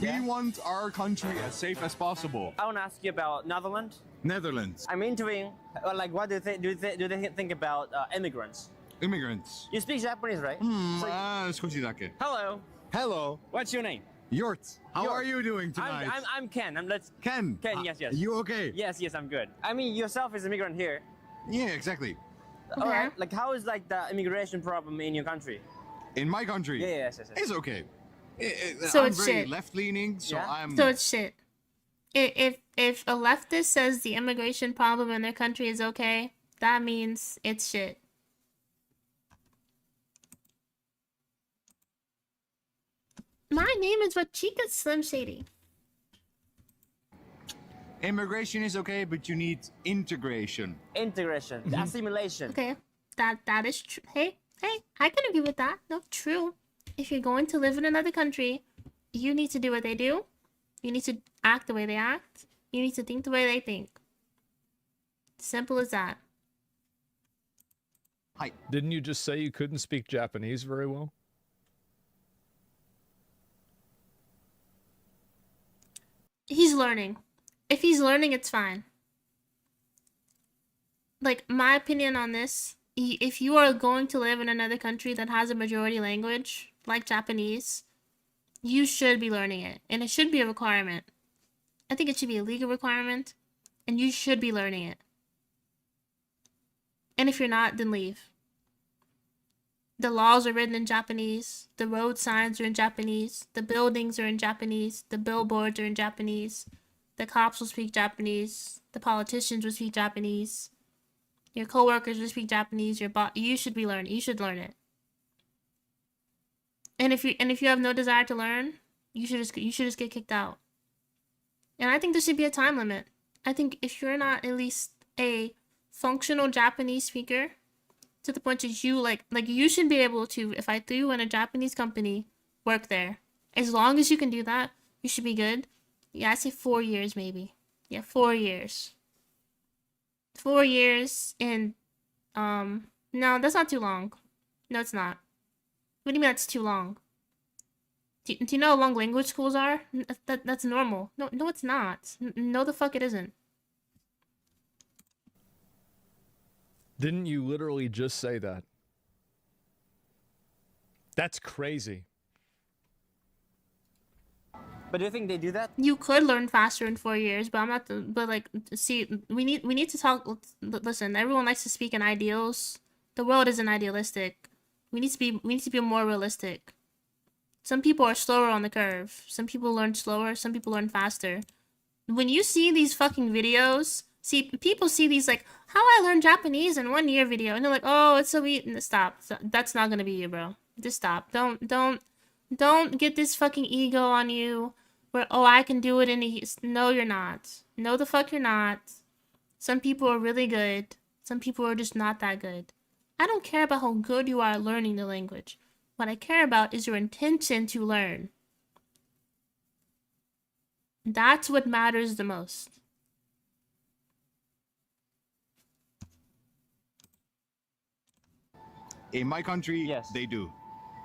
We want our country as safe as possible. I want to ask you about Netherlands. Netherlands. I'm interviewing, like, what do you think? Do they think about immigrants? Immigrants. You speak Japanese, right?少しだけ. Hello. Hello. What's your name? Yort. How Yort. are you doing tonight? I'm Ken. Ken. Ken, yes. You okay? Yes, I'm good. I mean, yourself is an immigrant here. Yeah, exactly. All right. Like, how is like the immigration problem in your country? In my country? Yes. It's okay. So I'm it's very shit. left-leaning, so Yeah? I'm... So it's shit. If a leftist says the immigration problem in their country is okay, that means it's shit. My name is Wachika Slim Shady. Immigration is okay, but you need integration. Integration, assimilation. Okay, that is true. Hey, I can agree with that. No, true. If you're going to live in another country, you need to do what they do. You need to act the way they act. You need to think the way they think. Simple as that. Hi. Didn't you just say you couldn't speak Japanese very well? He's learning. If he's learning, it's fine. Like, my opinion on this, if you are going to live in another country that has a majority language, like Japanese, you should be learning it. And it should be a requirement. I think it should be a legal requirement. And you should be learning it. And if you're not, then leave. The laws are written in Japanese. The road signs are in Japanese. The buildings are in Japanese. The billboards are in Japanese. The cops will speak Japanese. The politicians will speak Japanese. Your coworkers will speak Japanese. Your boss, you should be learning. You should learn it. And if you have no desire to learn, you should just get kicked out. And I think there should be a time limit. I think if you're not at least a functional Japanese speaker, to the point that you like you should be able to, if I threw you in a Japanese company, work there. As long as you can do that, you should be good. Yeah, I say 4 years maybe. Yeah, 4 years. 4 years and no, that's not too long. No, it's not. What do you mean that's too long? Do you know how long language schools are? That's normal. No, it's not. No, the fuck it isn't. Didn't you literally just say that? That's crazy. But do you think they do that? You could learn faster in 4 years, but I'm not. But like, see, we need to talk. Listen, everyone likes to speak in ideals. The world isn't idealistic. We need to be more realistic. Some people are slower on the curve. Some people learn slower. Some people learn faster. When you see these fucking videos, people see these like how I learned Japanese in 1 year video, and they're like, oh, it's so easy. Stop. That's not gonna be you, bro. Just stop. Don't get this fucking ego on you. Where, oh, I can do it in a... No, you're not. No, the fuck you're not. Some people are really good. Some people are just not that good. I don't care about how good you are at learning the language. What I care about is your intention to learn. That's what matters the most. In my country, Yes. they do.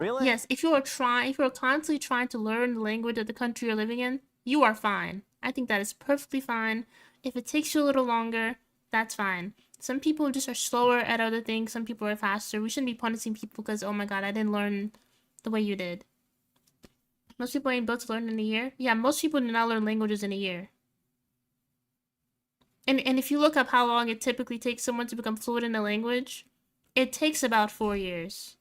Really? Yes, if you're constantly trying to learn the language of the country you're living in, you are fine. I think that is perfectly fine. If it takes you a little longer, that's fine. Some people just are slower at other things. Some people are faster. We shouldn't be punishing people because, oh my god, I didn't learn the way you did. Most people ain't built to learn in a year. Yeah, most people do not learn languages in a year. And if you look up how long it typically takes someone to become fluent in a language, it takes about 4 years.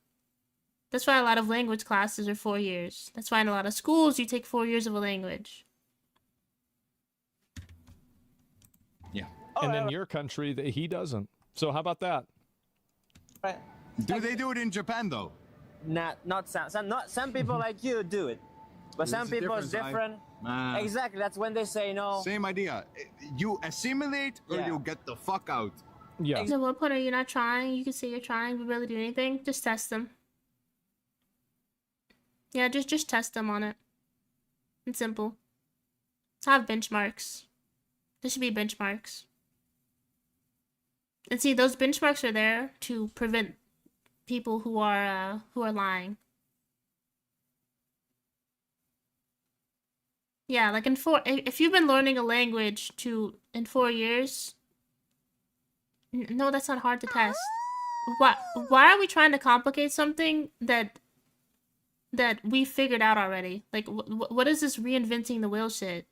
That's why a lot of language classes are 4 years. That's why in a lot of schools you take 4 years of a language. Yeah. And in your country, he doesn't. So how about that? Right. Do they do it in Japan though? Not some people like you do it, but some There's a people is difference, different. Exactly. That's when they say no. Same idea. You assimilate or Yeah. you get the fuck out. Yeah. So what point are you not trying? You can say you're trying, but really do anything. Just test them. Yeah, just test them on it. It's simple. Have benchmarks. There should be benchmarks. And see, those benchmarks are there to prevent people who are lying. Yeah, like if you've been learning a language in 4 years, no, that's not hard to test. Why are we trying to complicate something that we figured out already? Like, what is this reinventing the wheel shit?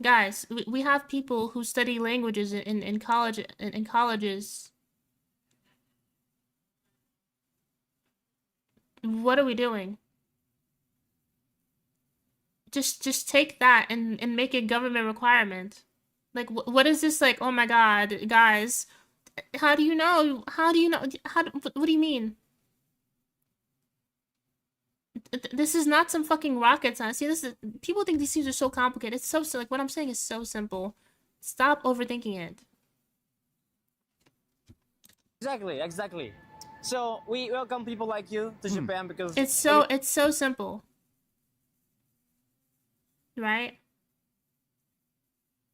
Guys, we have people who study languages in college in colleges. What are we doing? Just take that and make it government requirement. Like, what is this? Like, oh my god, guys, how do you know? How do you know? What do you mean? This is not some fucking rocket science. See, people think these things are so complicated. It's so like what I'm saying is so simple. Stop overthinking it. Exactly. So we welcome people like you to Japan because It's so simple. Right?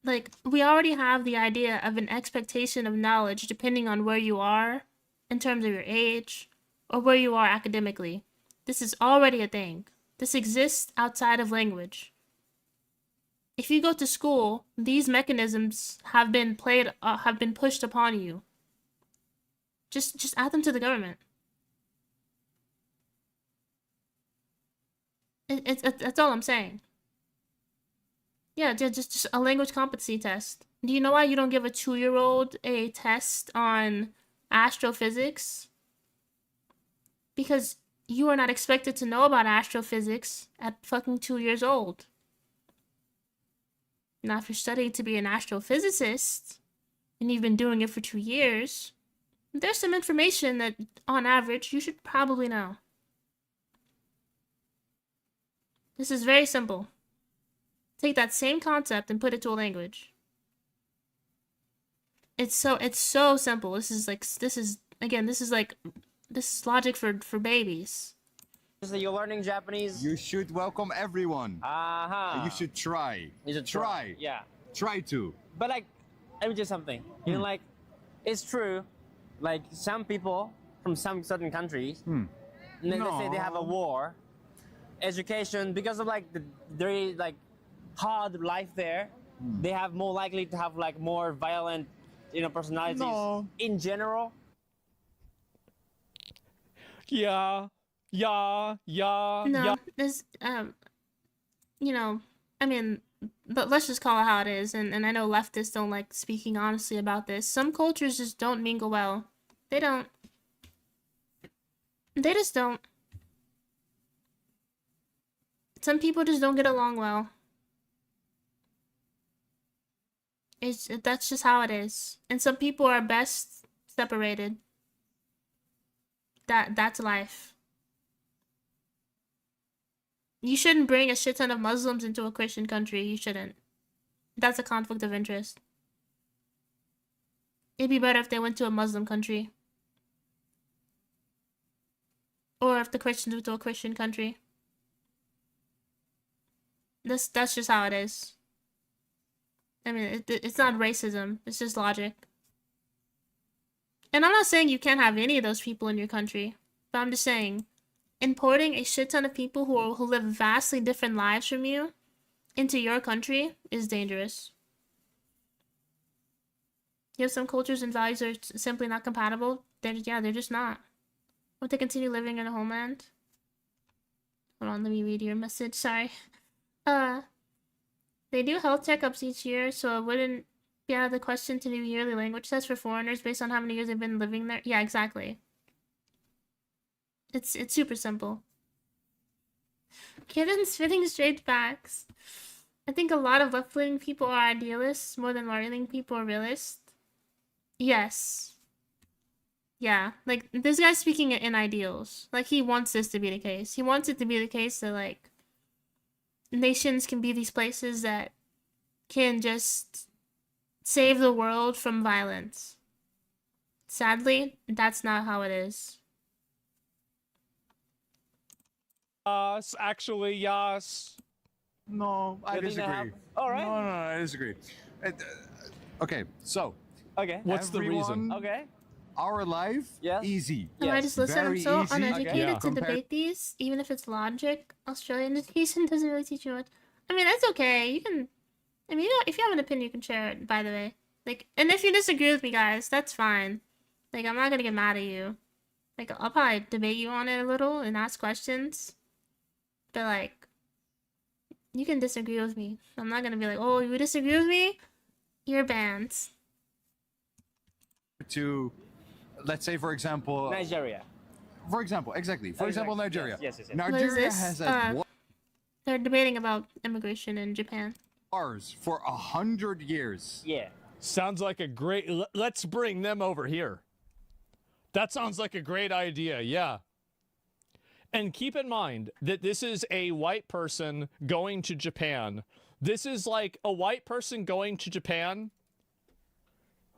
Like, we already have the idea of an expectation of knowledge depending on where you are in terms of your age or where you are academically. This is already a thing. This exists outside of language. If you go to school, these mechanisms have been pushed upon you. Just add them to the government. That's all I'm saying. Yeah, just a language competency test. Do you know why you don't give a 2-year-old a test on astrophysics? Because you are not expected to know about astrophysics at fucking 2 years old. Now, if you're studying to be an astrophysicist, and you've been doing it for 2 years, there's some information that, on average, you should probably know. This is very simple. Take that same concept and put it to a language. It's so simple. This is logic for babies. So you're learning Japanese. You should welcome everyone. Uh-huh. You should try. You should try. Yeah. Try to. But like, let me just something. You know, like, it's true. Like some people from some certain countries, let's say they have a war, education because of like the very like hard life there. They have more likely to have like more violent, personalities in general. Yeah. No, this I mean, but let's just call it how it is. And I know leftists don't like speaking honestly about this. Some cultures just don't mingle well. They don't. They just don't. Some people just don't get along well. That's just how it is. And some people are best separated. That's life. You shouldn't bring a shit ton of Muslims into a Christian country. You shouldn't. That's a conflict of interest. It'd be better if they went to a Muslim country. Or if the Christians went to a Christian country. That's just how it is. I mean, it's not racism. It's just logic. And I'm not saying you can't have any of those people in your country. But I'm just saying, importing a shit ton of people who live vastly different lives from you into your country is dangerous. You have some cultures and values that are simply not compatible. They're just not. Would they continue living in a homeland? Hold on, let me read your message. Sorry. They do health checkups each year, so it wouldn't be out of the question to do yearly language tests for foreigners based on how many years they've been living there. Yeah, exactly. It's super simple. Kittens spitting straight facts. I think a lot of left-wing people are idealists more than right-wing people are realists. Yes. Yeah, like, this guy's speaking in ideals. Like, he wants this to be the case. He wants it to be the case that, like, nations can be these places that can just save the world from violence. Sadly, that's not how it is. Yes, actually, yes. No, I You think that disagree. happened? All right. No, I disagree. Okay, so Okay. What's the reason? everyone- Okay. our life, Yes. easy. No, I Yes, just listen. I'm very so easy. uneducated Yeah. to Compared- debate these, even if it's logic. Australian education doesn't really teach you much. I mean, that's okay. You can. I mean, if you have an opinion, you can share it. By the way, like, and if you disagree with me, guys, that's fine. Like, I'm not gonna get mad at you. Like, I'll probably debate you on it a little and ask questions. But like, you can disagree with me. I'm not gonna be like, oh, you disagree with me? You're banned. To, let's say, for example, Nigeria. exactly. For example, Nigeria. Yes. What is Nigeria this? has had They're debating about immigration in Japan. wars for 100 years. Yeah. Sounds like a great. Let's bring them over here. That sounds like a great idea. Yeah. And keep in mind that this is a white person going to Japan. This is like a white person going to Japan.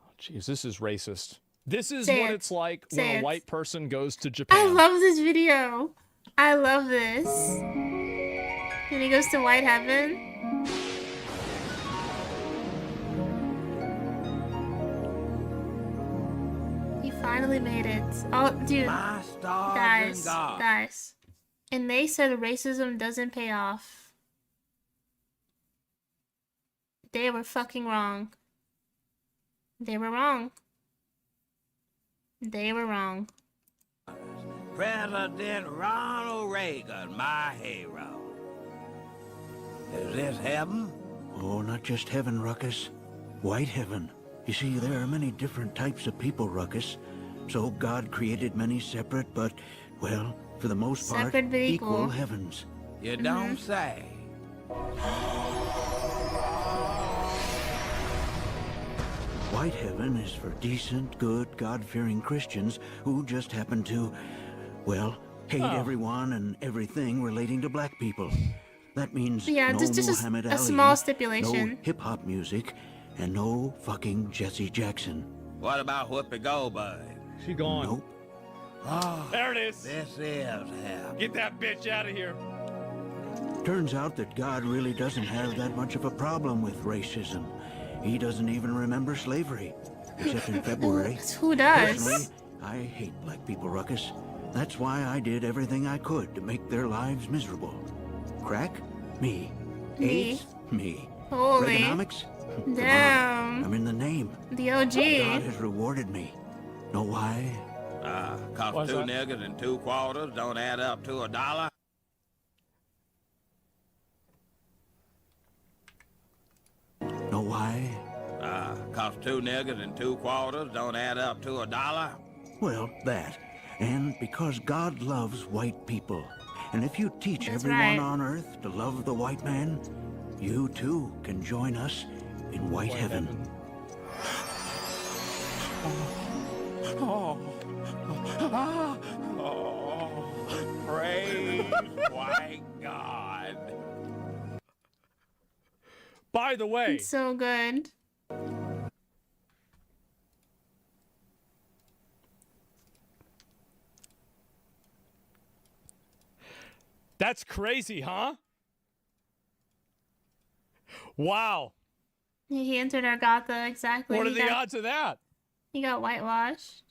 Oh, jeez, this is racist. This is Say what it. it's like Say when it. a white person goes to I Japan. love this video. I love this. When he goes to White Heaven. He finally made it. Oh, dude. My stars Guys, and God. guys. And they said racism doesn't pay off. They were fucking wrong. They were wrong. They were wrong. President Ronald Reagan, my hero. Is this heaven? Oh, not just heaven, Ruckus. White heaven. You see, there are many different types of people, Ruckus. So God created many separate, but, well, for the most part, Separate but equal. equal heavens. You don't say. White heaven is for decent, good, God-fearing Christians who just happen to, well, hate everyone and everything relating to black people. That means Yeah, no just Muhammad a Ali, small stipulation. no hip-hop music, and no fucking Jesse Jackson. What about Whoopi Goldberg? She gone. Nope. Oh, There it is. this is heaven. Get that bitch out of here. Turns out that God really doesn't have that much of a problem with racism. He doesn't even remember slavery, except in February. Who Personally, does? I hate black people, Ruckus. That's why I did everything I could to make their lives miserable. Crack? Me. Me. AIDS? Me. Holy. Reaganomics? Come on. Damn. I'm in the name. The God OG. has rewarded me. Know why? Cause What's two that? niggers and 2 quarters don't add up to $1. Know why? Cause 2 niggers and 2 quarters don't add up to $1. Well, that. And because God loves white people. And if you teach That's everyone right. on earth to love the white man, you too can join us in white heaven. Praise white God. By the way, It's so good. that's crazy, huh? Wow. He entered Argatha, exactly. What are He the got- odds of that? He got whitewashed.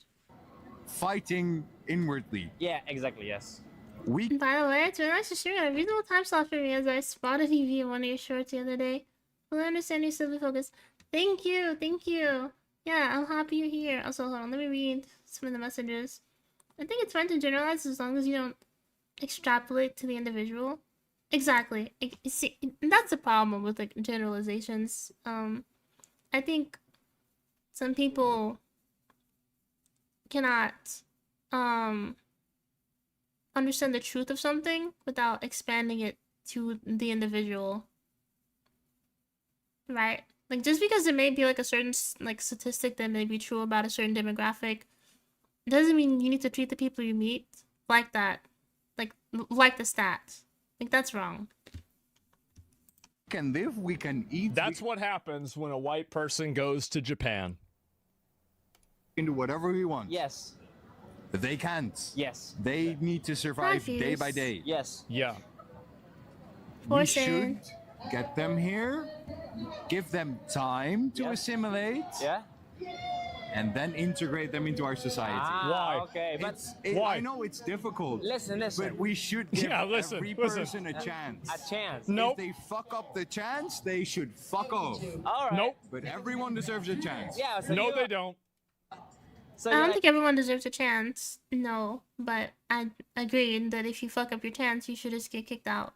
Fighting inwardly. Yeah, exactly, yes. We And by the way, it's really nice to stream at a reasonable time slot for me as I spotted EV in one of your shorts the other day. Well, I understand you're still focused. Thank you, thank you. Yeah, I'm happy you're here. Also, hold on, let me read some of the messages. I think it's fine to generalize as long as you don't extrapolate to the individual. Exactly. See, that's the problem with like generalizations. I think some people cannot understand the truth of something without expanding it to the individual. Right? Like just because it may be like a certain like statistic that may be true about a certain demographic doesn't mean you need to treat the people you meet like that. Like the stat. Like that's wrong. can live, we can eat, That's what happens when a white person goes to Japan. we can do whatever we want. Yes. They can't. Yes. They need to survive day by Refuse. day. Yes. Yeah. We Force should get them here, give them time to Yes. assimilate, Yeah? and then integrate them into our society. Why? Okay, but Why? I know it's difficult. listen. But we should give Yeah, listen, every listen. person a chance. A chance. Nope. If they fuck up the chance, they should fuck off. All right. Nope. But everyone deserves a chance. Yeah. So No, you, they don't. So I you're don't like, think everyone deserves a chance. No, but I agree that if you fuck up your chance, you should just get kicked out.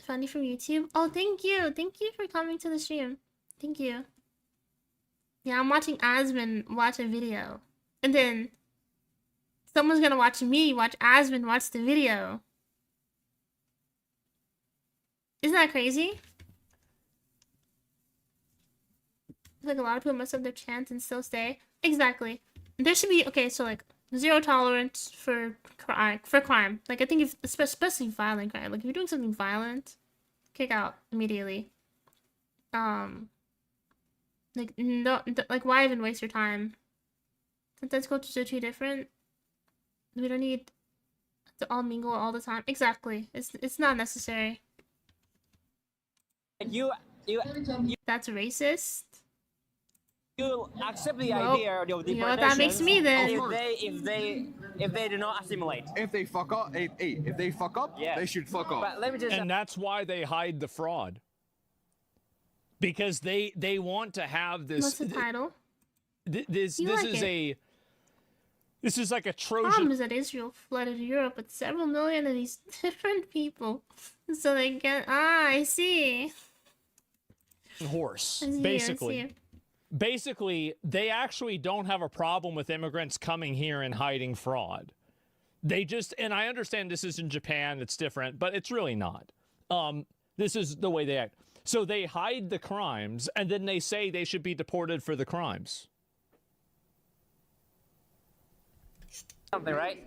Funny from YouTube. Oh, thank you. Thank you for coming to the stream. Thank you. Yeah, I'm watching Asmon watch a video. And then someone's gonna watch me watch Asmon watch the video. Isn't that crazy? I feel like a lot of people mess up their chance and still stay. Exactly. There should be, okay, so like zero tolerance for crime. Like I think if especially violent crime, like if you're doing something violent, kick out immediately. Like no, like why even waste your time? Sometimes cultures are too different. We don't need to all mingle all the time. Exactly. It's not necessary. you That's racist. accept the Nope. idea of deportation. You know what that makes me then? If they do not assimilate. If they fuck up, if they fuck up, Yeah. they should fuck up. But let me just. And that's why they hide the fraud. Because they want to have this. What's the title? This You like is it. this is like a Problem Trojan is that Israel flooded Europe with several million of these different people. So they get I see. horse. I see, Basically. I see. Basically, they actually don't have a problem with immigrants coming here and hiding fraud. They just, and I understand this is in Japan, it's different, but it's really not. This is the way they act. So they hide the crimes, and then they say they should be deported for the crimes. something, right?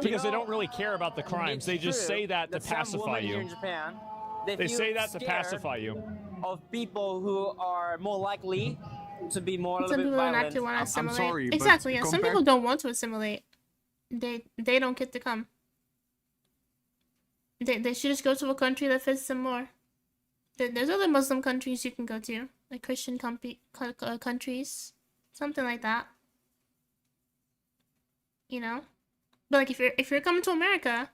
Because they don't really care about the crimes. They just say that to some pacify women here you. in Japan, They feel say that to scared pacify you. of people who are more likely to be more a Some little bit people don't violent. actually want to I'm assimilate. sorry, but Exactly, yeah. Some compare- people don't want to assimilate. They don't get to come. They should just go to a country that fits them more. There's other Muslim countries you can go to, like Christian countries, something like that. You know, but like if you're coming to America,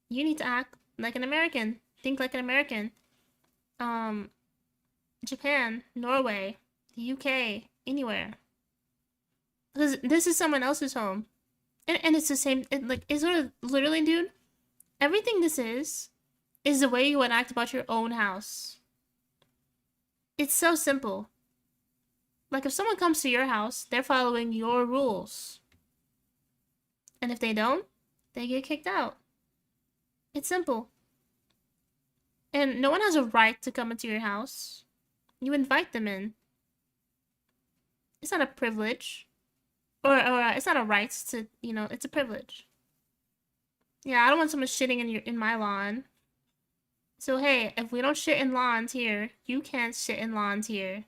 you need to act like an American, think like an American. Japan, Norway, the UK, anywhere. Because this is someone else's home, and it's the same. It's sort of literally, dude. Everything this is the way you would act about your own house. It's so simple. Like if someone comes to your house, they're following your rules. And if they don't, they get kicked out. It's simple. And no one has a right to come into your house. You invite them in. It's not a privilege. Or it's not a right to, you know, it's a privilege. Yeah, I don't want someone shitting in my lawn. So hey, if we don't shit in lawns here, you can't shit in lawns here.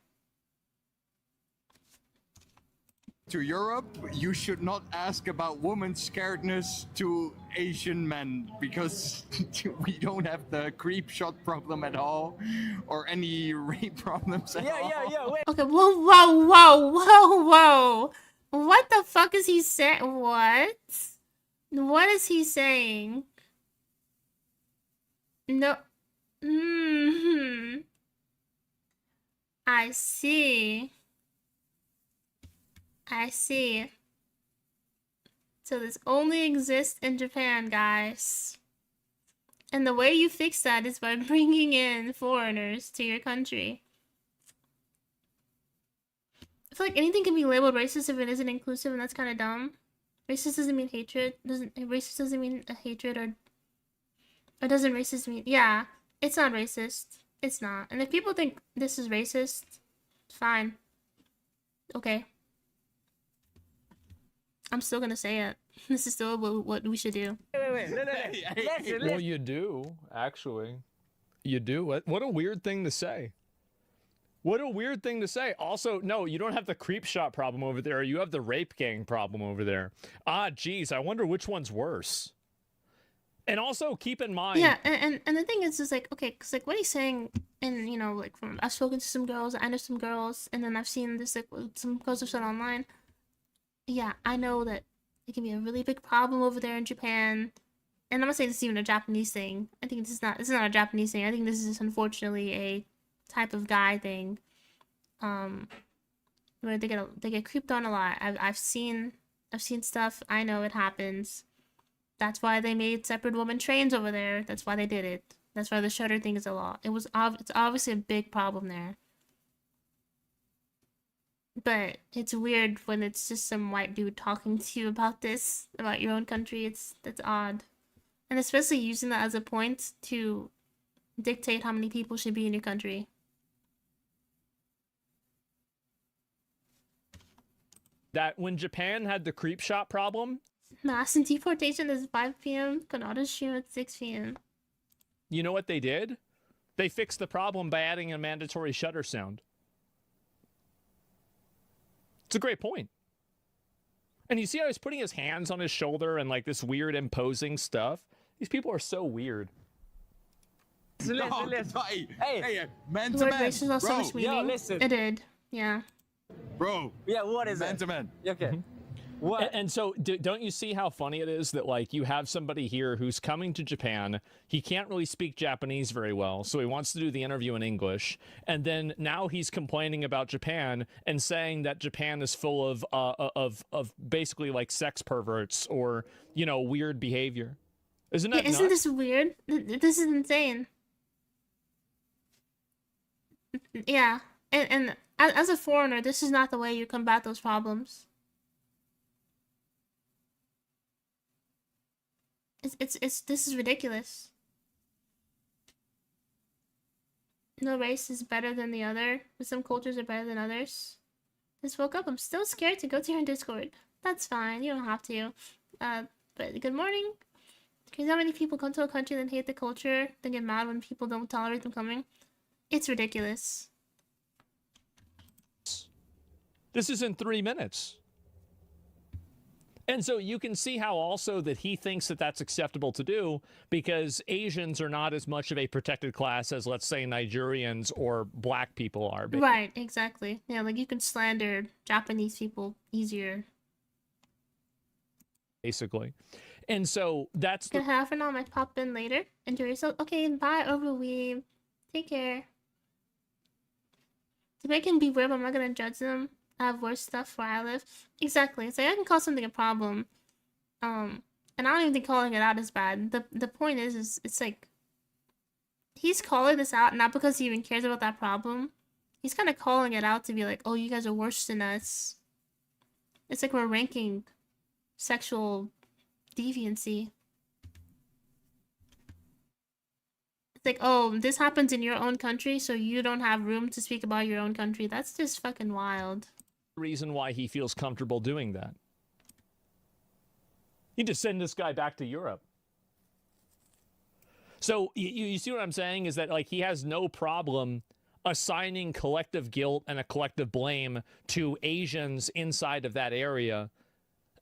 To Europe, you should not ask about women's scaredness to Asian men because we don't have the creep shot problem at all or any rape problems at all. Yeah. Wait. Okay, whoa. What the fuck is he saying? What? What is he saying? No. I see. So this only exists in Japan, guys. And the way you fix that is by bringing in foreigners to your country. I feel like anything can be labeled racist if it isn't inclusive, and that's kind of dumb. Racist doesn't mean hatred. Racist doesn't mean a hatred, or doesn't racist mean? Yeah, it's not racist. It's not. And if people think this is racist, fine. Okay. I'm still gonna say it. This is still what we should do. Wait. No. Listen. Well, you do, actually. You do. What a weird thing to say. What a weird thing to say. Also, no, you don't have the creep shot problem over there. You have the rape gang problem over there. Ah, geez, I wonder which one's worse. And also keep in mind, Yeah, and the thing is just like, okay, because like what he's saying, and you know, like from I've spoken to some girls, I know some girls, and then I've seen this like some girls have said online. Yeah, I know that it can be a really big problem over there in Japan, and I'm not saying this is even a Japanese thing. I think this is not a Japanese thing. I think this is just unfortunately a type of guy thing, where they get creeped on a lot. I've seen stuff. I know it happens. That's why they made separate woman trains over there. That's why they did it. That's why the shutter thing is a law. It's obviously a big problem there. But it's weird when it's just some white dude talking to you about this, about your own country. That's odd. And especially using that as a point to dictate how many people should be in your country. that when Japan had the creep shop problem, Mass and deportation is 5 p.m. Canada stream at 6 p.m. you know what they did? They fixed the problem by adding a mandatory shutter sound. It's a great point. And you see how he's putting his hands on his shoulder and like this weird imposing stuff? These people are so weird. Listen. Hey, man The to word man. racist also Bro, misleading. Yo, listen. It did. Yeah. bro, Yeah, what is man it? to man. Okay. What? And so don't you see how funny it is that like you have somebody here who's coming to Japan, he can't really speak Japanese very well, so he wants to do the interview in English, and then now he's complaining about Japan and saying that Japan is full of basically like sex perverts or, you know, weird behavior. Isn't that Yeah, isn't nuts? this weird? This is insane. Yeah. And as a foreigner, this is not the way you combat those problems. This is ridiculous. No race is better than the other, but some cultures are better than others. Just woke up. I'm still scared to go to your Discord. That's fine. You don't have to. But good morning. Can you know how many people come to a country and hate the culture, then get mad when people don't tolerate them coming? It's ridiculous. This is in 3 minutes. And so you can see how also that he thinks that that's acceptable to do because Asians are not as much of a protected class as, let's say, Nigerians or black people are. Right, exactly. Yeah, like you can slander Japanese people easier. Basically. And so that's Good half an hour, might pop in later. Enjoy yourself. Okay, bye, Overweave. Take care. They can be weird, but I'm not gonna judge them. I have worse stuff where I live. Exactly. It's like I can call something a problem. And I don't even think calling it out is bad. The point is it's like he's calling this out not because he even cares about that problem. He's kind of calling it out to be like, oh, you guys are worse than us. It's like we're ranking sexual deviancy. It's like, oh, this happens in your own country, so you don't have room to speak about your own country. That's just fucking wild. reason why he feels comfortable doing that. You just send this guy back to Europe. So you see what I'm saying is that like he has no problem assigning collective guilt and a collective blame to Asians inside of that area,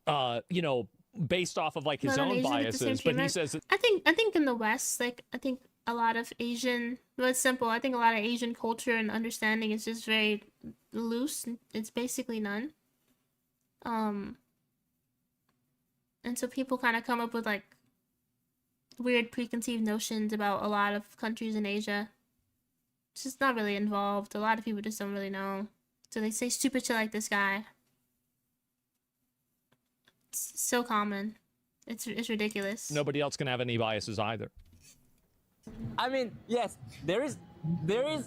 you know, based off of like his own biases. But he says that I think in the West, like I think a lot of Asian, well, it's simple. I think a lot of Asian culture and understanding is just very loose. It's basically none. And so people kind of come up with like weird preconceived notions about a lot of countries in Asia. It's just not really involved. A lot of people just don't really know. So they say stupid shit like this guy. It's so common. It's ridiculous. nobody else can have any biases either. I mean, yes, there is,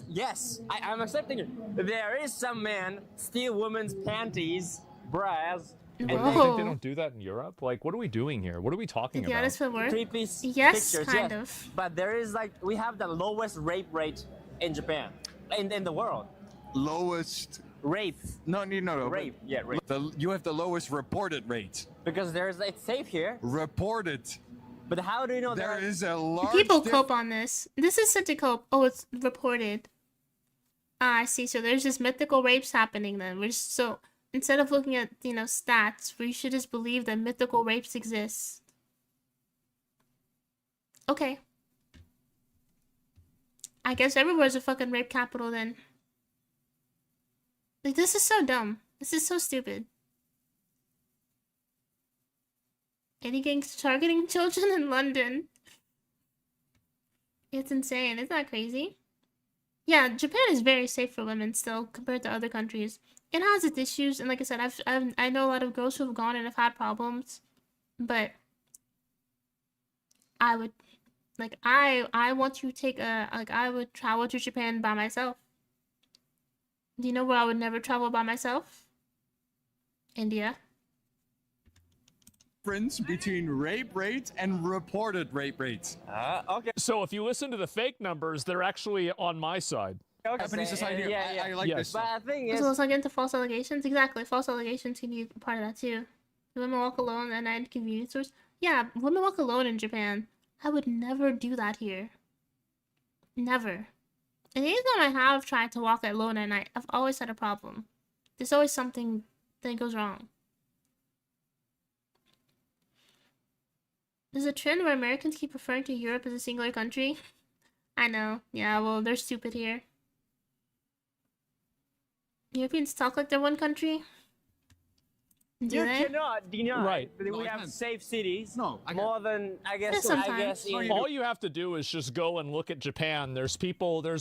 yes, I'm accepting it. There is some man steal women's panties, bras, and You Whoa. think they don't do that in Europe? Like, what are we doing here? What are we talking Yeah, about? that's for work. three-piece Yes, pictures, kind yes. of. But there is like, we have the lowest rape rate in Japan, in the world. Lowest. Rape, No. rape, yeah, rape. You have the lowest reported rate. Because it's safe here. Reported. But how do you know There that? is a large. People cope on this. This is such a cope. Oh, it's reported. Ah, I see. So there's just mythical rapes happening then. So instead of looking at, you know, stats, we should just believe that mythical rapes exist. Okay. I guess everywhere's a fucking rape capital then. Like, this is so dumb. This is so stupid. Any gangs targeting children in London. It's insane. Isn't that crazy? Yeah, Japan is very safe for women still compared to other countries. It has its issues, and like I said, I know a lot of girls who have gone and have had problems, but I would, like, I want to take a, like, I would travel to Japan by myself. Do you know where I would never travel by myself? India. Difference between rape rates and reported rape rates. Okay. So if you listen to the fake numbers, they're actually on my side. Japanese society, Yeah. I like Yes. this. But I think So let's not get into false allegations. Exactly, false allegations can be part of that too. Women walk alone at night at convenience stores. Yeah, women walk alone in Japan. I would never do that here. Never. And anytime I have tried to walk alone at night, I've always had a problem. There's always something that goes wrong. There's a trend where Americans keep referring to Europe as a singular country. I know. Yeah, well, they're stupid here. Europeans talk like they're one country. Do you they? cannot deny Right. that No, we I have can't. safe cities. No, I more than I guess. Yeah, sometimes. All you have to do is just go and look at Japan. There's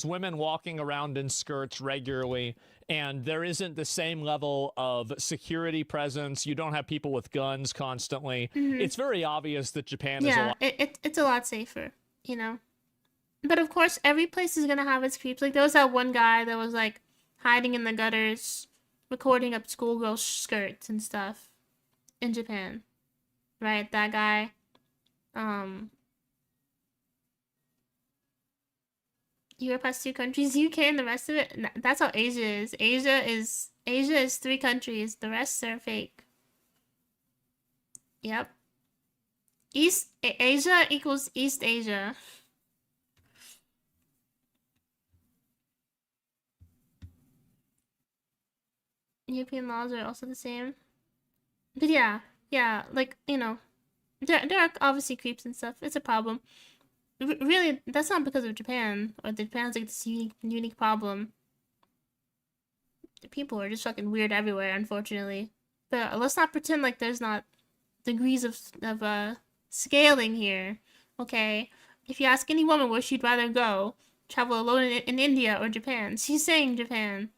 women walking around in skirts regularly, and there isn't the same level of security presence. You don't have people with guns constantly. It's very obvious that Japan is a Yeah, lot. it's a lot safer, you know. But of course, every place is gonna have its creeps. Like there was that one guy that was like hiding in the gutters, recording up schoolgirl skirts and stuff in Japan, right? That guy. Europe has 2 countries, UK and the rest of it. That's how Asia is. Asia is 3 countries. The rest are fake. Yep. Asia equals East Asia. European laws are also the same. But yeah, like, you know, there are obviously creeps and stuff. It's a problem. Really, that's not because of Japan, or Japan's like this unique problem. The people are just fucking weird everywhere, unfortunately. But let's not pretend like there's not degrees of scaling here, okay? If you ask any woman where she'd rather go, travel alone in India or Japan, she's saying Japan.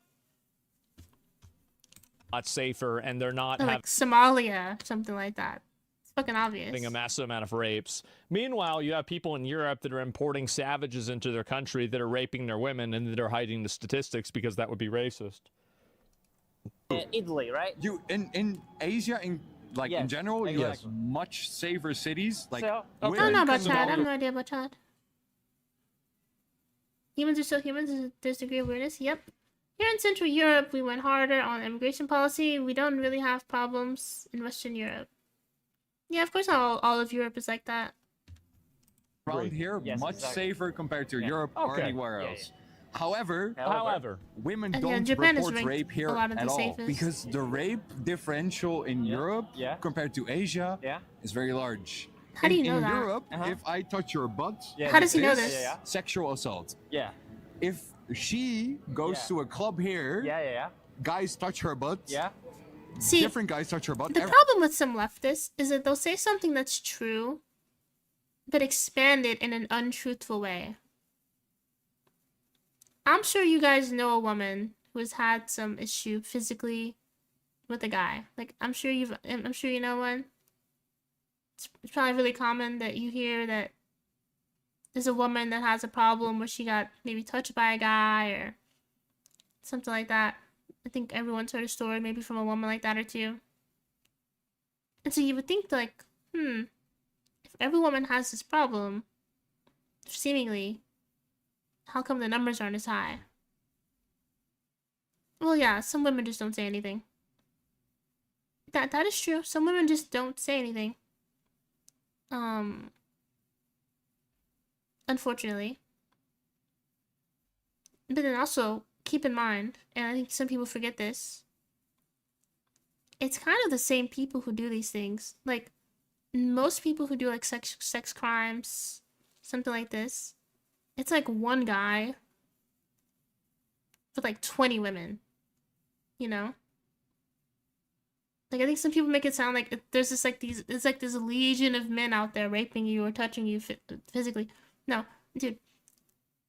Lot safer, and they're not Or like Somalia, something like that. It's fucking obvious. having a massive amount of rapes. Meanwhile, you have people in Europe that are importing savages into their country that are raping their women and that are hiding the statistics because that would be racist. Italy, right? You in Asia, in Yes, general, you have exactly. much safer cities. Like So- I women don't know about can Chad. I go- have no idea about Chad. Humans are still humans. There's a degree of weirdness. Yep. Here in Central Europe, we went harder on immigration policy. We don't really have problems in Western Europe. Yeah, of course, not all of Europe is like that. around here Yes, much exactly. safer compared to Europe or Okay. anywhere Yeah, else. However, However, women And yeah, don't Japan is report ranked rape here a lot of at the all safest. because the rape differential in Europe Yeah. compared to Asia Yeah. is very large. How do you know in that? Europe, Uh-huh. if I touch your butt, Yeah, How does he know it's this? Yeah. sexual assault. Yeah. If she goes Yeah. to a club here, Yeah. guys touch her butt, Yeah. See, different guys touch her butt. the problem with some leftists is that they'll say something that's true, but expand it in an untruthful way. I'm sure you guys know a woman who has had some issue physically with a guy. Like, I'm sure you know one. It's probably really common that you hear that there's a woman that has a problem where she got maybe touched by a guy or something like that. I think everyone's heard a story maybe from a woman like that or two. And so you would think like, if every woman has this problem, seemingly, how come the numbers aren't as high? Well, yeah, some women just don't say anything. That is true. Some women just don't say anything. Unfortunately. But then also, keep in mind, and I think some people forget this, it's kind of the same people who do these things. Like, most people who do like sex crimes, something like this. It's like one guy with like 20 women, you know? Like, I think some people make it sound like there's this like these, it's like this legion of men out there raping you or touching you physically. No, dude,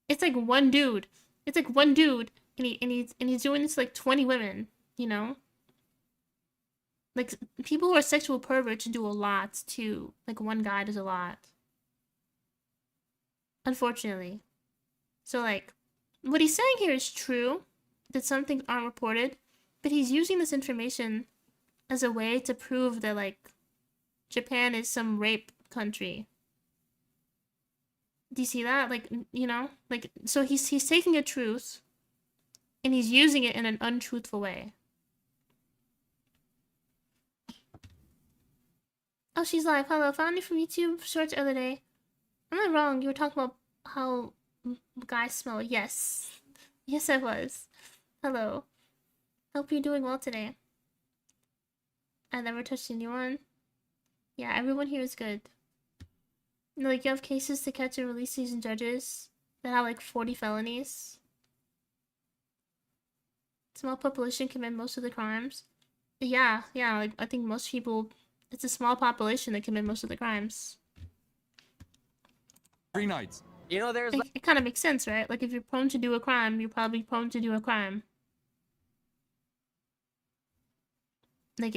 it's like one dude. It's like one dude, and he's doing this to like 20 women, you know? Like, people who are sexual perverts do a lot too. Like, one guy does a lot. Unfortunately. So, like, what he's saying here is true, that some things aren't reported, but he's using this information as a way to prove that, like, Japan is some rape country. Do you see that? Like, you know? Like, so he's taking a truth, and he's using it in an untruthful way. Oh, she's live. Hello, found you from YouTube shorts the other day. I'm not wrong. You were talking about how guys smell. Yes. Yes, I was. Hello. Hope you're doing well today. I never touched anyone. Yeah, everyone here is good. You know, like, you have cases to catch and release seasoned judges that have like 40 felonies. Small population commit most of the crimes. Yeah, like, I think most people... It's a small population that commit most of the crimes. 3 nights. You know, there's like, It kind of makes sense, right? Like, if you're prone to do a crime, you're probably prone to do a crime. Like,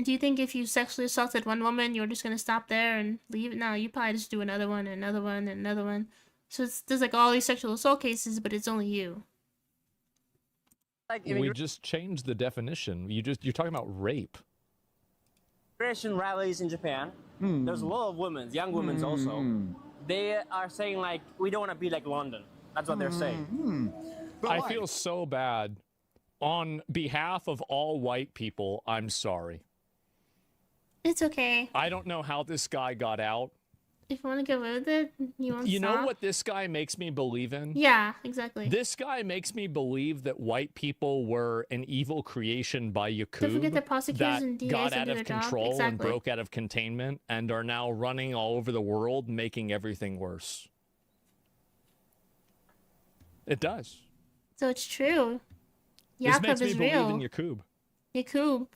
do you think if you sexually assaulted one woman, you're just gonna stop there and leave? No, you probably just do another one, and another one, and another one. So there's like all these sexual assault cases, but it's only you. like We just changed the definition. You're talking about rape. immigration rallies in Japan. There's a lot of women, young women also. They are saying like, we don't want to be like London. That's what they're saying. But I why? feel so bad. On behalf of all white people, I'm sorry. It's okay. I don't know how this guy got out. If you want to get rid of it, you want to You stop. know what this guy makes me believe in? Yeah, exactly. This guy makes me believe that white people were an evil creation by Yakub Don't forget that prosecutors and DAs got don't out do of their job. control and Exactly. broke out of containment and are now running all over the world, making everything worse. It does. So it's true. This Yakub makes me is believe real. in Yakub. Yakub.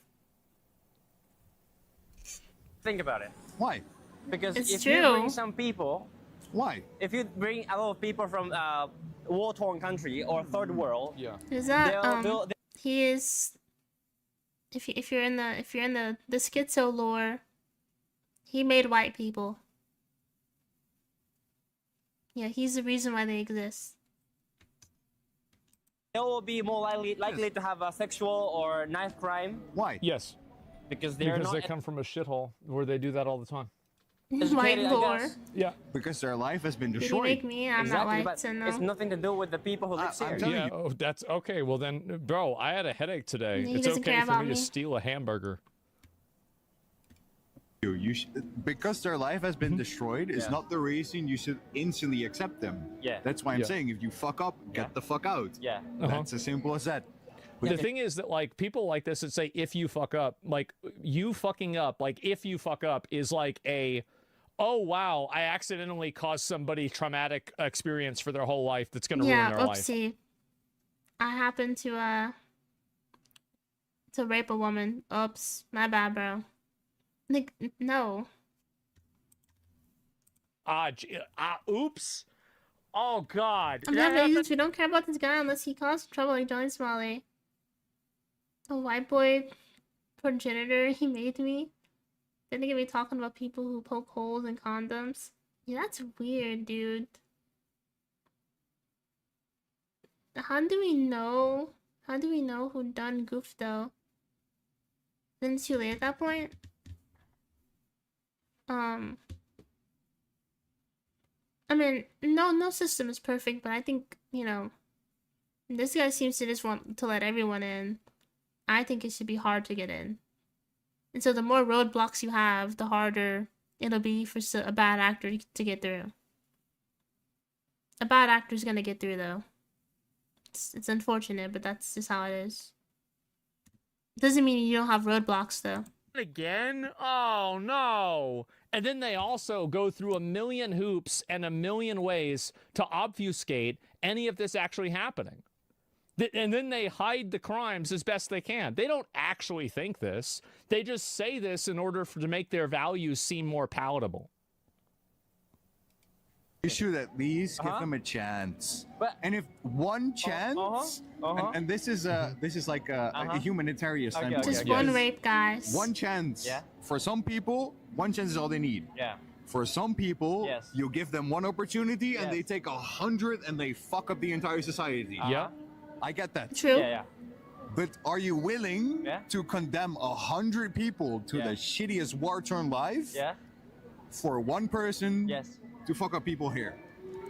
Think about it. Why? Because It's if you bring true. some people, Why? if you bring a lot of people from war-torn country or third world, Is that they'll he is if you're in the schizo lore, he made white people. Yeah, he's the reason why they exist. they will be more likely to have a sexual or knife crime Why? Yes, because they're because not they come from a shithole where they do that all the time. White educated, I lore. guess. Yeah. Because their life has been Did he destroyed. make me? I'm Exactly, not white, but so no. it's nothing to do with the people who live I'm here. telling Yeah, you. oh, that's okay. Well then, bro, I had a headache today. He It's doesn't okay care for about me to me. steal a hamburger. Because their life has been destroyed is Yeah. not the reason you should instantly accept them. Yeah. That's why I'm Yeah. saying if you fuck up, get Yeah. the fuck out. Yeah. That's as simple as that. The thing is that like people like this that say if you fuck up, like you fucking up, like if you fuck up is like a, oh wow, I accidentally caused somebody traumatic experience for their whole life that's gonna Yeah, ruin their life. oopsie. I happened to rape a woman. Oops, my bad, bro. Like, no. Oops. Oh God. I'm That not happened- We don't care about this guy unless he caused trouble like Johnny Smalley. A white boy progenitor he made me. Then they get me talking about people who poke holes in condoms. Yeah, that's weird, dude. How do we know? How do we know who done goof though? Then it's too late at that point. I mean, no system is perfect, but I think, you know, this guy seems to just want to let everyone in. I think it should be hard to get in. And so the more roadblocks you have, the harder it'll be for a bad actor to get through. A bad actor's gonna get through, though. It's unfortunate, but that's just how it is. Doesn't mean you don't have roadblocks, though. Again? Oh no. And then they also go through a million hoops and a million ways to obfuscate any of this actually happening. And then they hide the crimes as best they can. They don't actually think this. They just say this in order to make their values seem more palatable. You should at least give them a chance. But- and if one chance, and this is like a humanitarian standpoint. Just okay. one Yes. rape, guys. One chance. Yeah. For some people, one chance is all they need. Yeah. For some people, Yes. you give them one opportunity and Yes. they take 100 and they fuck up the entire society. Yeah. I get that. True. Yeah. But are you willing Yeah. to condemn 100 people to Yeah. the shittiest war-torn life Yeah. for one person Yes. to fuck up people here?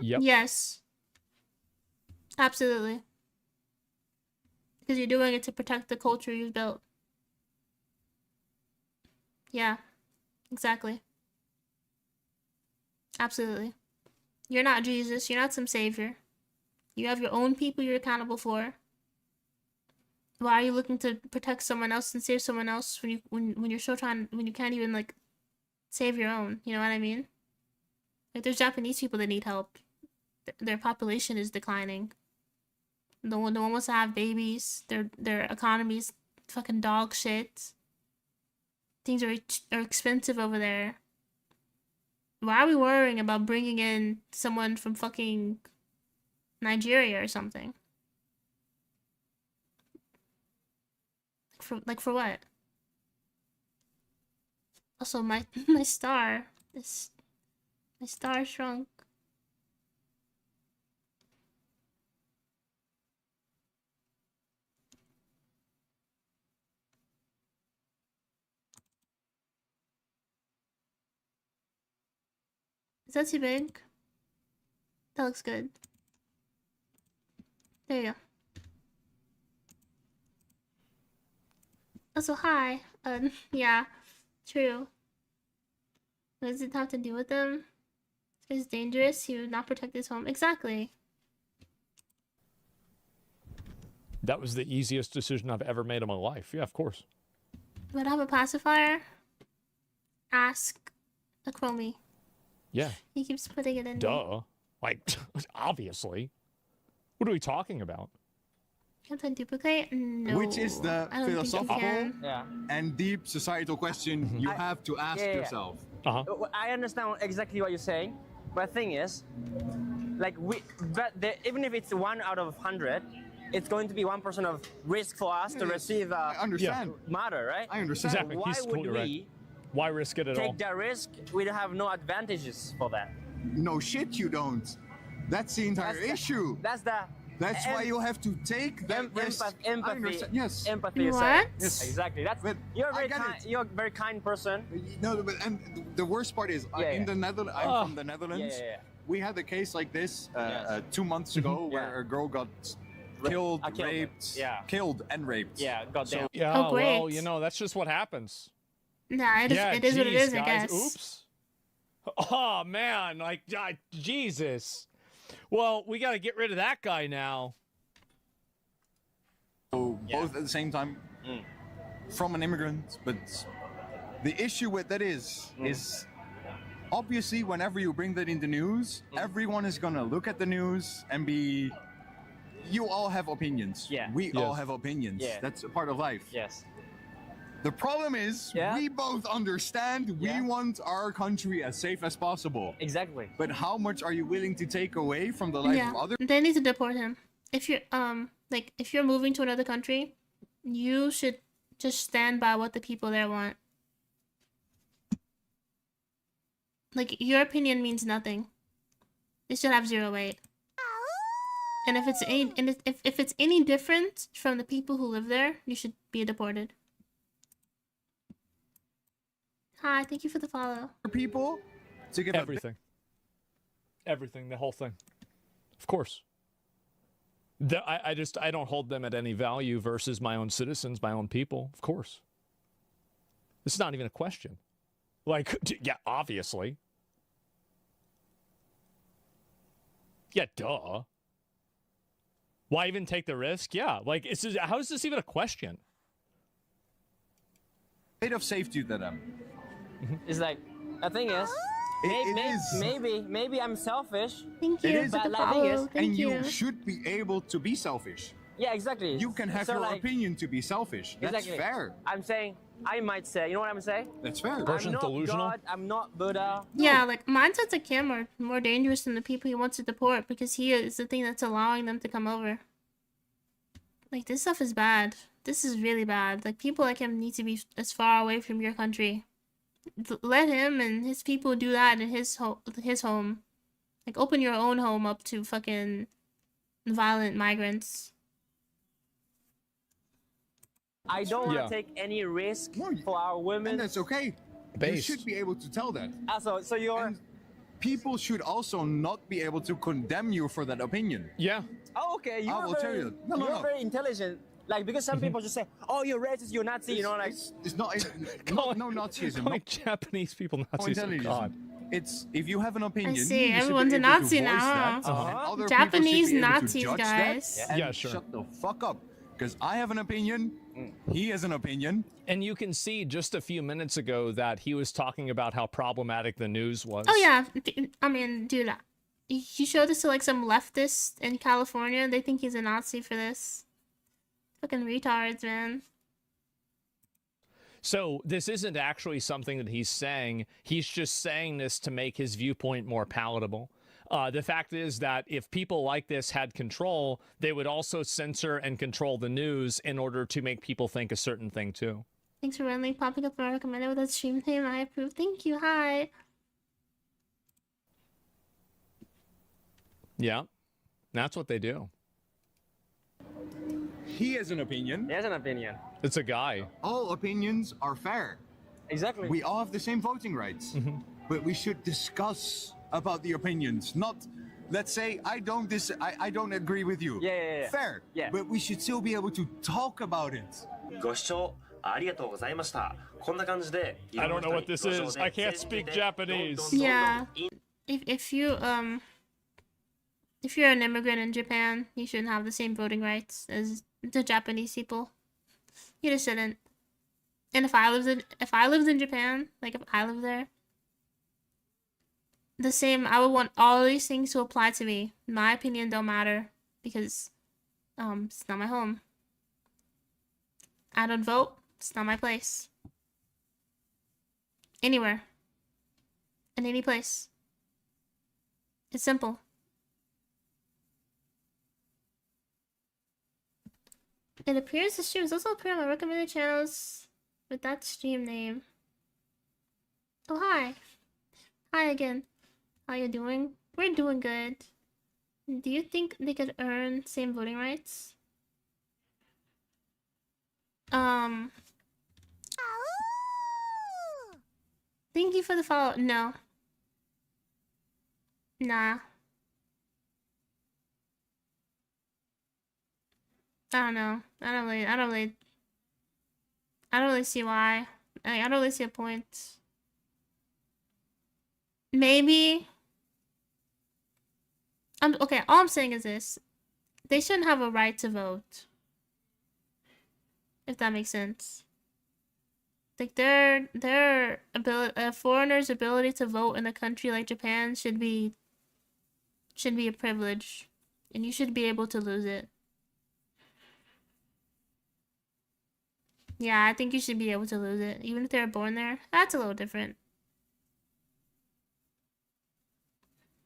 Yep. Yes. Absolutely. Because you're doing it to protect the culture you've built. Yeah. Exactly. Absolutely. You're not Jesus. You're not some savior. You have your own people you're accountable for. Why are you looking to protect someone else and save someone else when you're so when you can't even like save your own? You know what I mean? Like there's Japanese people that need help. Their population is declining. No one wants to have babies. Their economy's fucking dog shit. Things are expensive over there. Why are we worrying about bringing in someone from fucking Nigeria or something? For what? Also, my star shrunk. Is that too big? That looks good. There you go. Also, hi. Yeah, true. What does it have to do with them? It's dangerous. He would not protect his home. Exactly. That was the easiest decision I've ever made in my life. Yeah, of course. Would I have a pacifier? Ask a chromie. Yeah. He keeps putting it in. me. Duh. Like, obviously. What are we talking about? Can't duplicate? No. Which is the I don't think you philosophical can. Yeah. and deep societal question you have to ask yeah. yourself. Uh-huh. I understand exactly what you're saying, but the thing is, like even if it's 1 out of 100, it's going to be 1% of risk for us to receive I understand. matter, right? I understand. Exactly. Why He's would totally we right. Why risk it at all? take that risk? We have no advantages for that. No shit, you don't. That's the entire issue. That's the. That's why you have to take that risk. I Empathy. understand. Yes. Empathy. is What? saying- Yes. Exactly. That's. But You're a I very get kind. it. You're a very kind person. No, but and the worst part is Yeah, in yeah. the Netherlands. I'm from the Netherlands. Yeah. We had a case like this Yes. 2 months ago where Yeah. a girl got killed, killed her. raped, Yeah. killed and raped. Yeah. Goddamn. Yeah, Oh, well, great. you know, that's just what happens. Nah, it is, Yeah, it is what it geez, is, I guys. guess. Oops. Oh, man. Like, Jesus. Well, we got to get rid of that guy now. So both at the same time from an immigrant, but the issue with that is obviously whenever you bring that in the news, everyone is gonna look at the news and be, you all have opinions. Yeah. We all Yes. have opinions. Yeah. That's a part of life. Yes. The problem is Yeah. we both understand Yeah. we want our country as safe as possible. Exactly. But how much are you willing to take away from the life Yeah, of others? they need to deport him. If you're like if you're moving to another country, you should just stand by what the people there want. Like your opinion means nothing. It should have zero weight. And if it's any different from the people who live there, you should be deported. Hi, thank you for the follow. People to give Everything. Everything, the whole thing. Of course. I don't hold them at any value versus my own citizens, my own people. Of course. This is not even a question. Like, yeah, obviously. Yeah, duh. Why even take the risk? Yeah, like, how is this even a question? a bit of safety to them. It's like The thing is, maybe I'm selfish. Thank It you is, for the but like, thing is- follow. Thank and you. you should be able to be selfish. Yeah, exactly. You can have So, your like, opinion to be selfish. That's exactly. fair. I'm saying, I might say, you know what I'm saying? That's fair. Person I'm not delusional. God, I'm not Buddha. Yeah, like mindsets like him are more dangerous than the people he wants to deport because he is the thing that's allowing them to come over. Like this stuff is bad. This is really bad. Like people like him need to be as far away from your country. Let him and his people do that in his home. Like open your own home up to fucking violent migrants. I don't want to Yeah. take any risk No, for our women. And that's okay. You Based. should be able to tell that. So you're... And people should also not be able to condemn you for that opinion. Yeah. Oh, okay. You're will tell very, you. No, you're no. very intelligent. Like, because some people just say, oh, you're racist, you're Nazi, you know, like... It's not no Nazism, Calling Japanese people no Nazis. Oh, intelligence. God. It's if you have an opinion. see, you should be everyone's a able to Nazi voice now, that, huh? and other Japanese people should be able to Nazis, judge guys. That and Yeah, sure. Shut the fuck up, because I have an opinion. He has an opinion. And you can see just a few minutes ago that he was talking about how problematic the news was. Oh yeah, I mean, dude, you show this to like some leftist in California, they think he's a Nazi for this. Fucking retards, man. So this isn't actually something that he's saying. He's just saying this to make his viewpoint more palatable. The fact is that if people like this had control, they would also censor and control the news in order to make people think a certain thing too. Thanks for randomly popping up and recommended with that stream name. I approve. Thank you. Hi. Yeah, that's what they do. He has an opinion. He has an opinion. It's a guy. All opinions are fair. Exactly. We all have the same voting rights, but we should discuss about the opinions. Not, let's say I don't agree with you. Yeah. Fair. Yeah. But we should still be able to talk about it. ご視聴ありがとうございました。こんな感じで I don't know what this is. I can't speak Japanese. Yeah. If you're an immigrant in Japan, you shouldn't have the same voting rights as the Japanese people. You just shouldn't. And if I lived in Japan, like if I lived there, the same, I would want all these things to apply to me. My opinion don't matter because it's not my home. I don't vote. It's not my place. Anywhere. In any place. It's simple. It appears the streams also appear on my recommended channels with that stream name. Oh, hi. Hi again. How you doing? We're doing good. Do you think they could earn same voting rights? Thank you for the follow. No. Nah. I don't know. I don't really see why. I don't really see a point. Maybe. Okay, all I'm saying is this. They shouldn't have a right to vote. If that makes sense. Like their ability, a foreigner's ability to vote in a country like Japan should be a privilege, and you should be able to lose it. Yeah, I think you should be able to lose it, even if they're born there. That's a little different.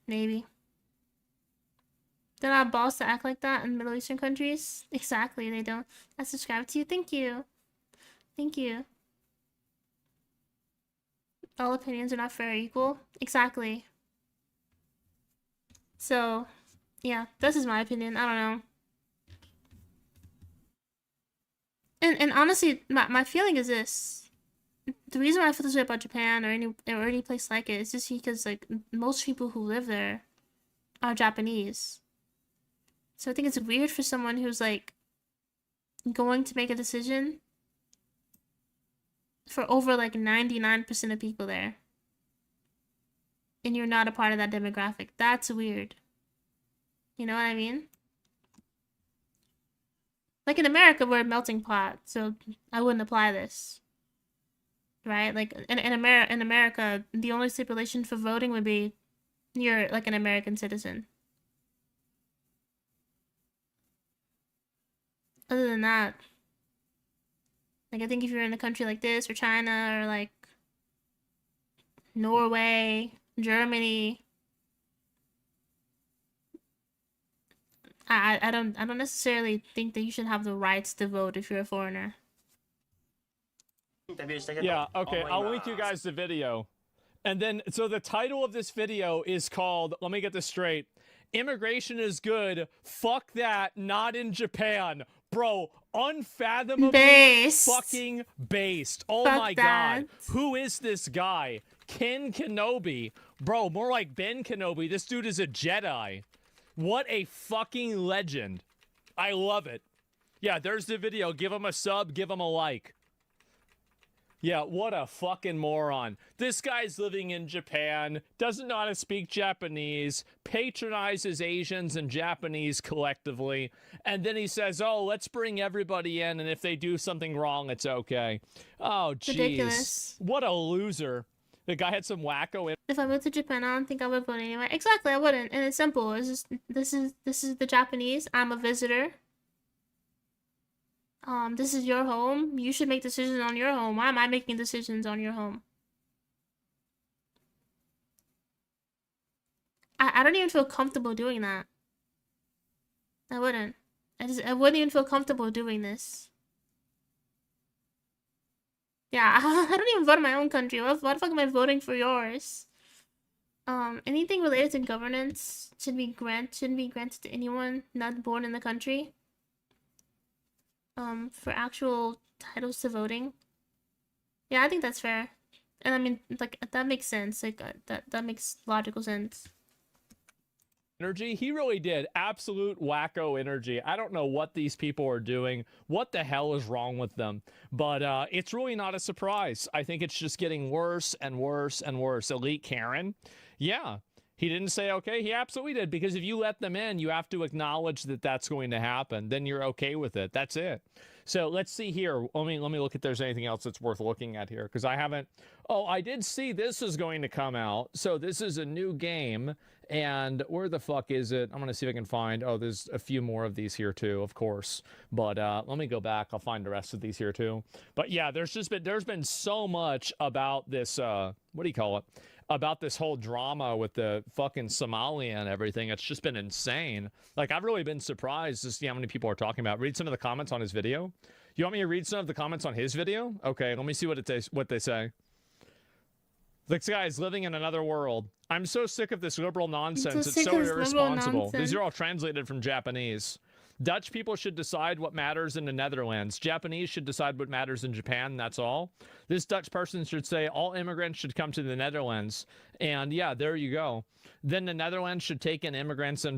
Maybe. They're not balls to act like that in Middle Eastern countries. Exactly, they don't. I subscribe to you. Thank you. Thank you. All opinions are not fair or equal. Exactly. So, yeah, this is my opinion. I don't know. And honestly, my feeling is this. The reason why I feel this way about Japan or any place like it is just because like most people who live there are Japanese. So I think it's weird for someone who's like going to make a decision for over like 99% of people there. And you're not a part of that demographic. That's weird. You know what I mean? Like in America, we're a melting pot, so I wouldn't apply this. right? Like in America, the only stipulation for voting would be you're like an American citizen. Other than that, like I think if you're in a country like this or China or like Norway, Germany, I don't necessarily think that you should have the rights to vote if you're a foreigner. インタビューしたけど Yeah, okay, 思い I'll ま link you す guys the video. And then, so the title of this video is called, let me get this straight, Immigration is Good, Fuck That, Not in Japan. Bro, unfathomably Based. fucking based. Oh Fuck my that. god. Who is this guy? Kenobi. Bro, more like Ben Kenobi. This dude is a Jedi. What a fucking legend. I love it. Yeah, there's the video. Give him a sub, give him a like. Yeah, what a fucking moron. This guy's living in Japan, doesn't know how to speak Japanese, patronizes Asians and Japanese collectively, and then he says, oh, let's bring everybody in, and if they do something wrong, it's okay. Oh, jeez. Ridiculous. What a loser. The guy had some wacko... If I moved to Japan, I don't think I would vote anyway. Exactly, I wouldn't. And it's simple. It's just this is the Japanese. I'm a visitor. This is your home. You should make decisions on your home. Why am I making decisions on your home? I don't even feel comfortable doing that. I wouldn't. I wouldn't even feel comfortable doing this. Yeah, I don't even vote in my own country. Why the fuck am I voting for yours? Anything related to governance shouldn't be granted to anyone not born in the country. For actual titles to voting. Yeah, I think that's fair. And I mean, like, that makes sense. Like, that makes logical sense. Energy, he really did absolute wacko energy. I don't know what these people are doing, what the hell is wrong with them, but it's really not a surprise. I think it's just getting worse and worse and worse. Elite Karen, yeah, he didn't say okay. He absolutely did, because if you let them in, you have to acknowledge that that's going to happen. Then you're okay with it. That's it. So let's see here. Let me look if there's anything else that's worth looking at here, because I haven't. Oh, I did see this is going to come out. So this is a new game, and where the fuck is it? I'm gonna see if I can find. Oh, there's a few more of these here too, of course. But let me go back. I'll find the rest of these here too. But yeah, there's been so much about this. What do you call it? About this whole drama with the fucking Somalia and everything. It's just been insane. Like, I've really been surprised to see how many people are talking about. Read some of the comments on his video. You want me to read some of the comments on his video? Okay, let me see what they say. This guy's living in another world. I'm so sick of this liberal nonsense. It's so irresponsible. These are all translated from Japanese. Dutch people should decide what matters in the Netherlands. Japanese should decide what matters in Japan, that's all. This Dutch person should say all immigrants should come to the Netherlands. And yeah, there you go. Then the Netherlands should take in immigrants on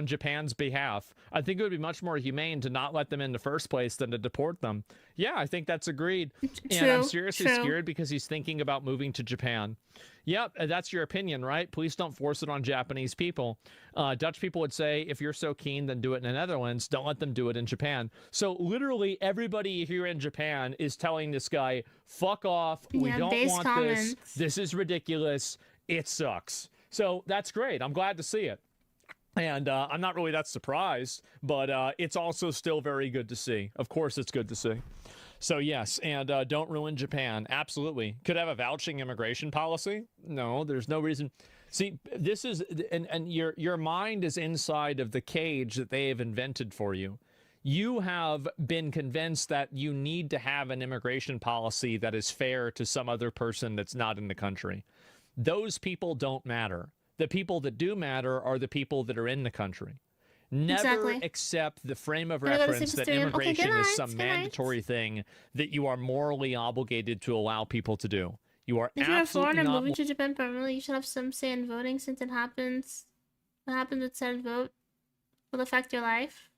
Japan's behalf. I think it would be much more humane to not let them in the first place than to deport them. Yeah, I think that's agreed. And I'm seriously scared because he's thinking about moving to Japan. Yep, that's your opinion, right? Please don't force it on Japanese people. Dutch people would say, if you're so keen, then do it in the Netherlands. Don't let them do it in Japan. So literally everybody here in Japan is telling this guy, fuck off. We don't want this. This is ridiculous. It sucks. So that's great. I'm glad to see it. And I'm not really that surprised, but it's also still very good to see. Of course, it's good to see. So yes, and don't ruin Japan. Absolutely. Could have a vouching immigration policy? No, there's no reason. See, this is, and your mind is inside of the cage that they have invented for you. You have been convinced that you need to have an immigration policy that is fair to some other person that's not in the country. Those people don't matter. The people that do matter are the people that are in the country. Never accept the frame of reference that immigration is some mandatory thing that you are morally obligated to allow people to do. You are if absolutely you're a foreigner not moving to Japan permanently, you should have some say in voting since it happens. What happens with said vote will affect your life.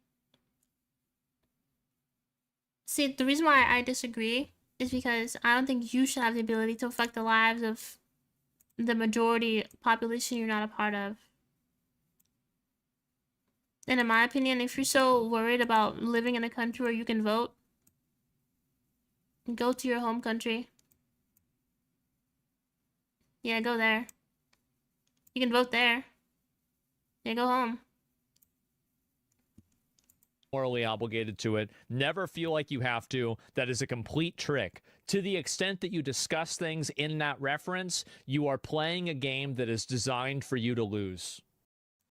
See, the reason why I disagree is because I don't think you should have the ability to affect the lives of the majority population you're not a part of. And in my opinion, if you're so worried about living in a country where you can vote, go to your home country. Yeah, go there. You can vote there. Yeah, go home. Morally obligated to it. Never feel like you have to. That is a complete trick. To the extent that you discuss things in that reference, you are playing a game that is designed for you to lose.